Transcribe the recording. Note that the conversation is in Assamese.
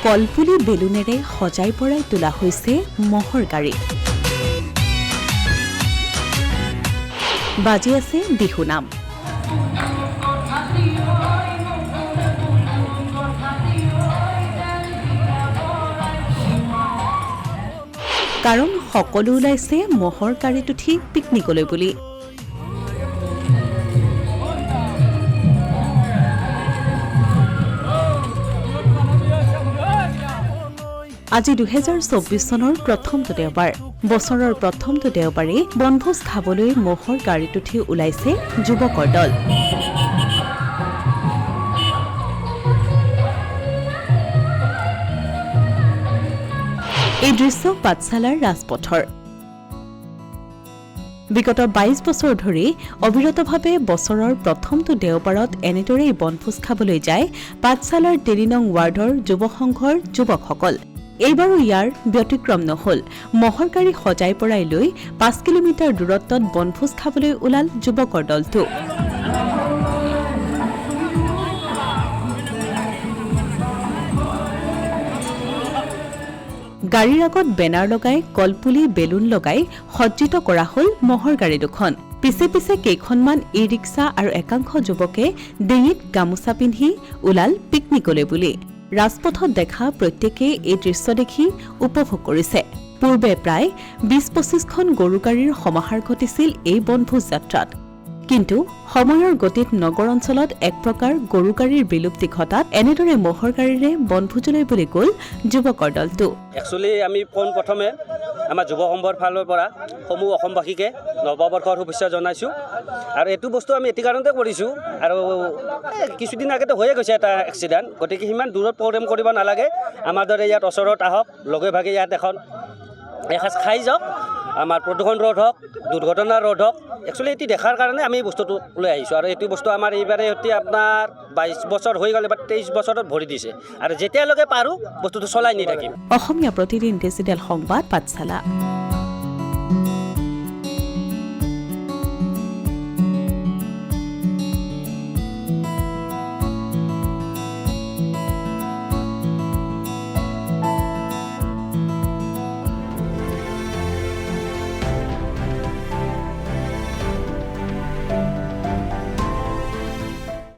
কলপুলি বেলুনেৰে সজাই পৰাই তোলা হৈছে মহৰ গাড়ী। বাজি আছে বিহুনাম। কাৰণ সকলো ওলাইছে মহৰ গাড়ীত উঠি পিকনিকলৈ বুলি। আজি 2024 চনৰ প্ৰথমটো দেওবাৰ। বছৰৰ প্ৰথমটো দেওবাৰে বনভোজ খাবলৈ মহৰ গাড়ীত উঠি ওলাইছে যুৱকৰ দল। এই দৃশ্য পাঠশালাৰ ৰাজপথৰ। বিগত 22 বছৰ ধৰি অবিৰতভাৱে বছৰৰ প্ৰথমটো দেওবাৰত এনেদৰেই বনভোজ খাবলৈ যায় পাঠশালাৰ 3 নং ৱাৰ্ডৰ যুৱ সংঘৰ যুৱকসকল। এইবাৰো ইয়াৰ ব্যতিক্ৰম নহল। মহৰ গাড়ী সজাই পৰাই লৈ 5 কিলোমিটাৰ দূৰত্বত বনভোজ খাবলৈ ওলাল যুৱকৰ দলটো। গাড়ীৰ আগত বেনাৰ লগাই কলপুলি বেলুন লগাই সজ্জিত কৰা হল মহৰ গাড়ী দুখন। পিছে পিছে কেইখনমান ই ৰিক্সা আৰু একাংশ যুৱকে ডিঙিত গামোচা পিন্ধি ওলাল পিকনিকলৈ বুলি। ৰাজপথত দেখা প্ৰত্যেকেই এই দৃশ্য দেখি উপভোগ কৰিছে। পূৰ্বে প্ৰায় 20-25খন গৰু গাড়ীৰ সমাহাৰ ঘটিছিল এই বনভোজ যাত্ৰাত। কিন্তু সময়ৰ গতিত নগৰ অঞ্চলত এক প্ৰকাৰ গৰু গাড়ীৰ বিলুপ্তি ঘটাত এনেদৰে মহৰ গাড়ীৰে বনভোজলৈ বুলি গ'ল যুৱকৰ দলটো। একচুৱেলি আমি পোনপ্ৰথমে আমাৰ যুৱ সংঘৰ ফালৰ পৰা সমূহ অসমবাসীকে নৱবৰ্ষৰ শুভেচ্ছা জনাইছোঁ। আৰু এইটো বস্তু আমি এটি কাৰণতে কৰিছোঁ, আৰু কিছুদিন আগতে হৈয়ে গৈছে এটা এক্সিডেণ্ট। গতিকে সিমান দূৰত প্ৰগ্ৰেম কৰিব নালাগে। আমাৰ দৰে ইয়াত ওচৰত আহক, লগে ভাগে ইয়াত এখন এসাঁজ খাই যাওক। আমাৰ প্ৰদূষণ ৰোধ হওক, দুৰ্ঘটনা ৰোধ হওক। একচুৱেলি এটি দেখাৰ কাৰণে আমি এই বস্তুটো লৈ আহিছোঁ। আৰু এইটো বস্তু আমাৰ এইবাৰে সৈতে আপোনাৰ 22 বছৰ হৈ গ'লে বা 23 বছৰত ভৰি দিছে, আৰু যেতিয়ালৈকে পাৰোঁ বস্তুটো চলাই নি থাকিম। অসমীয়া প্ৰতিদিন ডিজিটেল সংবাদ পাঠশালা।